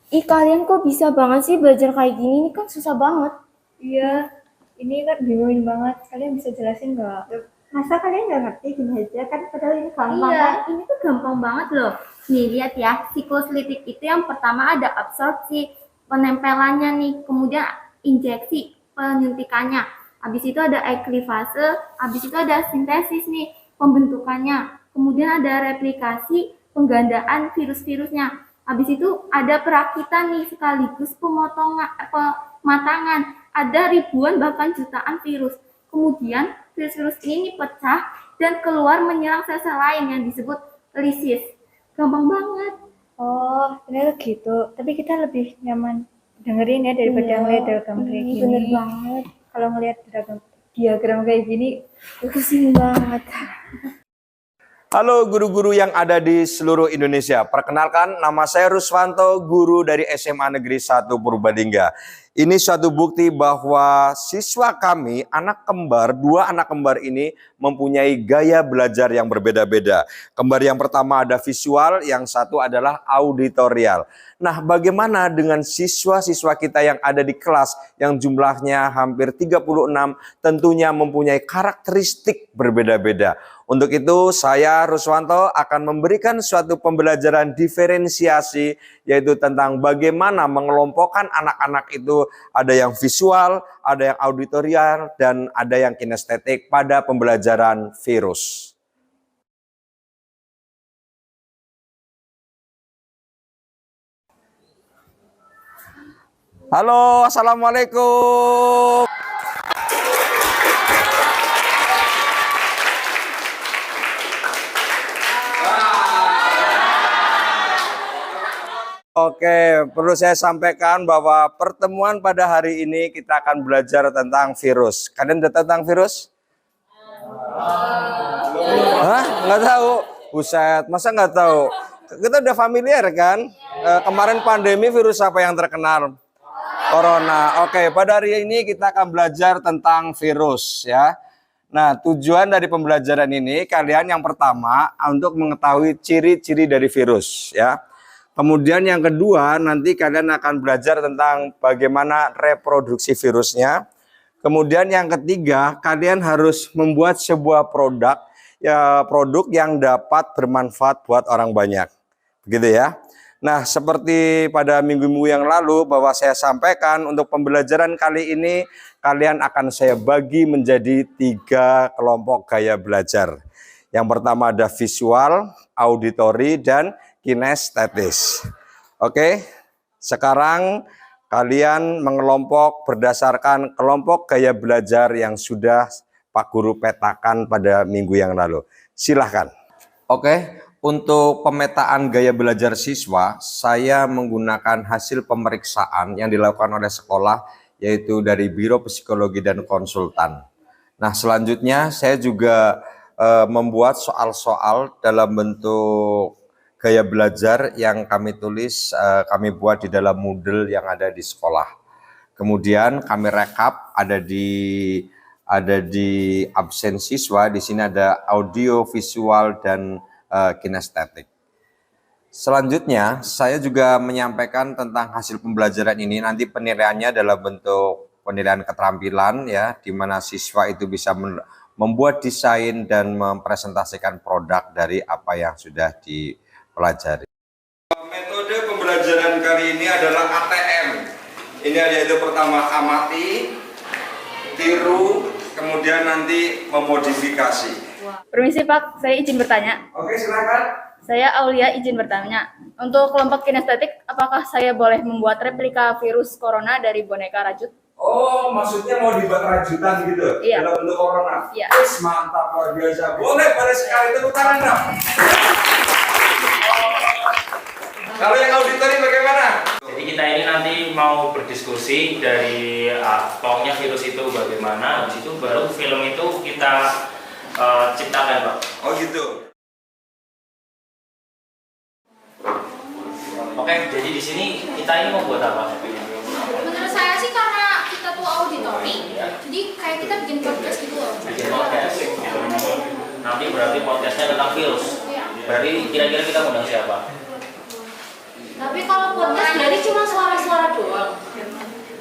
Ih, kalian kok bisa banget sih belajar kayak gini? Ini kan susah banget. Iya, ini kan bingungin banget. Kalian bisa jelasin nggak? Masa kalian nggak ngerti gini aja kan padahal ini gampang Iya, kan? ini tuh gampang banget loh. Nih, lihat ya. Siklus litik itu yang pertama ada absorpsi, penempelannya nih. Kemudian injeksi, penyuntikannya. Habis itu ada eklifase, habis itu ada sintesis nih, pembentukannya. Kemudian ada replikasi, penggandaan virus-virusnya. Habis itu ada perakitan nih sekaligus pematangan. Ada ribuan bahkan jutaan virus. Kemudian virus-virus ini pecah dan keluar menyerang sel-sel lain yang disebut lisis. Gampang banget. Oh, ternyata gitu. Tapi kita lebih nyaman dengerin ya daripada ngeliat diagram kayak gini. Bener banget. Kalau ngeliat diagram kayak gini, Pusing banget. Halo guru-guru yang ada di seluruh Indonesia. Perkenalkan, nama saya Ruswanto, guru dari SMA Negeri 1 Purbalingga. Ini suatu bukti bahwa siswa kami, dua anak kembar ini mempunyai gaya belajar yang berbeda-beda. Kembar yang pertama ada visual, yang satu adalah auditorial. Nah, bagaimana dengan siswa-siswa kita yang ada di kelas yang jumlahnya hampir 36, tentunya mempunyai karakteristik berbeda-beda. Untuk itu saya Ruswanto akan memberikan suatu pembelajaran diferensiasi, yaitu tentang bagaimana mengelompokkan anak-anak itu, ada yang visual, ada yang auditorial, dan ada yang kinestetik pada pembelajaran virus. Halo, assalamualaikum. Oke, perlu saya sampaikan bahwa pertemuan pada hari ini kita akan belajar tentang virus. Kalian udah tahu tentang virus? Hah? Nggak tahu? Buset, masa nggak tahu? Kita udah familiar kan? Kemarin pandemi virus apa yang terkenal? Corona. Oke, pada hari ini kita akan belajar tentang virus ya. Nah, tujuan dari pembelajaran ini kalian yang pertama untuk mengetahui ciri-ciri dari virus ya. Kemudian yang kedua, nanti kalian akan belajar tentang bagaimana reproduksi virusnya. Kemudian yang ketiga, kalian harus membuat sebuah produk yang dapat bermanfaat buat orang banyak. Begitu ya. Nah, seperti pada minggu-minggu yang lalu bahwa saya sampaikan untuk pembelajaran kali ini, kalian akan saya bagi menjadi 3 kelompok gaya belajar. Yang pertama ada visual, auditory, dan kinestetis. Oke, sekarang kalian mengelompok berdasarkan kelompok gaya belajar yang sudah Pak Guru petakan pada minggu yang lalu. Silahkan. Oke, untuk pemetaan gaya belajar siswa, saya menggunakan hasil pemeriksaan yang dilakukan oleh sekolah, yaitu dari Biro Psikologi dan Konsultan. Nah, selanjutnya saya juga membuat soal-soal dalam bentuk gaya belajar yang kami tulis, kami buat di dalam Moodle yang ada di sekolah. Kemudian kami rekap ada di absen siswa. Di sini ada audio, visual, dan kinestetik. Selanjutnya saya juga menyampaikan tentang hasil pembelajaran ini. Nanti penilaiannya dalam bentuk penilaian keterampilan ya, di mana siswa itu bisa membuat desain dan mempresentasikan produk dari apa yang sudah dipelajari. Metode pembelajaran kali ini adalah ATM. Ini yaitu pertama amati, tiru, kemudian nanti memodifikasi. Permisi Pak, saya izin bertanya. Oke, silakan. Saya Aulia izin bertanya. Untuk kelompok kinestetik, apakah saya boleh membuat replika virus corona dari boneka rajut? Oh, maksudnya mau dibuat rajutan gitu? Iya. Dalam bentuk corona? Iya. Wis, mantap, luar biasa. Boleh sekali, tepuk tangan dong. Kalau yang auditori bagaimana? Jadi kita ini nanti mau berdiskusi dari pokoknya virus itu bagaimana, habis itu baru film itu kita ciptakan Pak. Oh gitu. Oke, jadi di sini kita ini mau buat apa? Menurut saya sih karena kita tuh auditori, jadi kayak kita bikin podcast gitu loh. Bikin podcast. Nanti berarti podcastnya tentang virus. Berarti kira-kira kita undang siapa? Tapi kalau podcast berarti cuma suara-suara doang.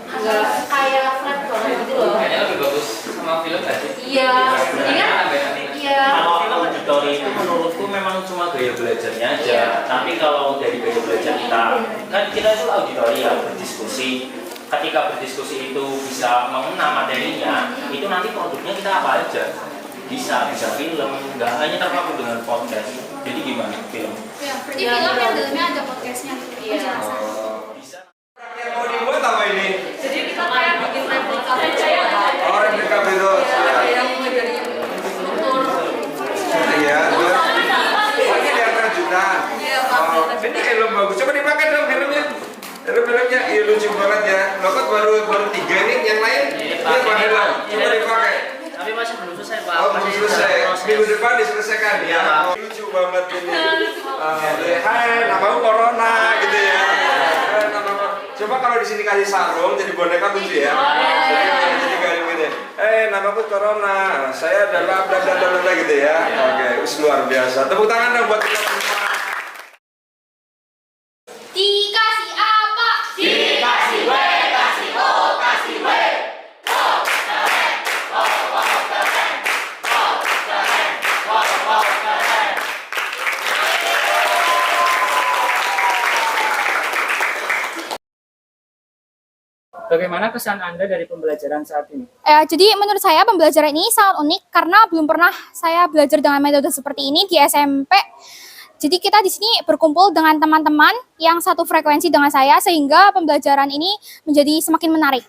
Agak kayak flat banget gitu loh. Kayaknya lebih bagus sama film gak sih? Iya, jadi kan iya. Kalau auditori itu menurutku memang cuma gaya belajarnya aja. Iya. Tapi kalau dari gaya belajar kita, kan kita itu auditori ya, berdiskusi. Ketika berdiskusi itu bisa mengena materinya, itu nanti produknya kita apa aja. Bisa film, nggak hanya terpaku dengan podcast. Jadi gimana film? Ya, berarti film yang dalamnya ada podcastnya gitu. Iya. Penjelasan. Bisa. Yang mau dibuat apa ini? Jadi kita kayak bikin replika percaya Oh, replika itu. yang mulai dari struktur. Iya. Oh, ini yang rajutan. Oh, ini helm bagus. Coba dipakai dong helmnya. Helm-helmnya, iya lucu banget ya. Lo kan baru 3 nih, yang lain ini apa helm? Coba dipakai. Tapi masih belum selesai Pak. Oh, belum selesai. Minggu depan diselesaikan ya. Oh, lucu banget ini. Hai, namamu Corona gitu ya. Coba kalau di sini kasih sarung jadi boneka lucu ya. Jadi kayak gini. Namaku Corona. Saya adalah bla bla bla bla gitu ya. Oke, luar biasa. Tepuk tangan dong buat kita semua. Dikasih apa? Dikasih W, kasih O, kasih W. Bagaimana kesan Anda dari pembelajaran saat ini? Jadi menurut saya pembelajaran ini sangat unik karena belum pernah saya belajar dengan metode seperti ini di SMP. Jadi kita di sini berkumpul dengan teman-teman yang satu frekuensi dengan saya sehingga pembelajaran ini menjadi semakin menarik.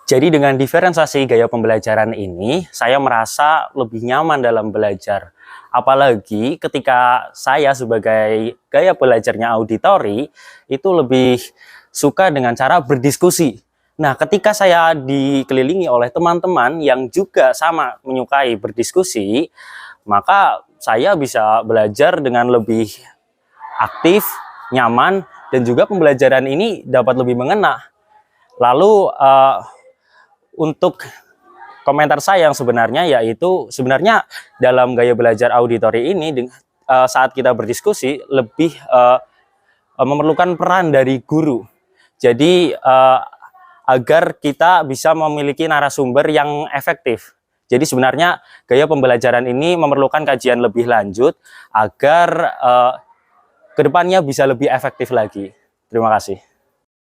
Jadi dengan diferensiasi gaya pembelajaran ini, saya merasa lebih nyaman dalam belajar. Apalagi ketika saya sebagai gaya belajarnya auditori, itu lebih suka dengan cara berdiskusi. Nah, ketika saya dikelilingi oleh teman-teman yang juga sama menyukai berdiskusi, maka saya bisa belajar dengan lebih aktif, nyaman, dan juga pembelajaran ini dapat lebih mengena. Lalu, untuk komentar saya yang sebenarnya yaitu sebenarnya dalam gaya belajar auditori ini saat kita berdiskusi lebih memerlukan peran dari guru. Jadi agar kita bisa memiliki narasumber yang efektif. Jadi sebenarnya gaya pembelajaran ini memerlukan kajian lebih lanjut agar kedepannya bisa lebih efektif lagi. Terima kasih.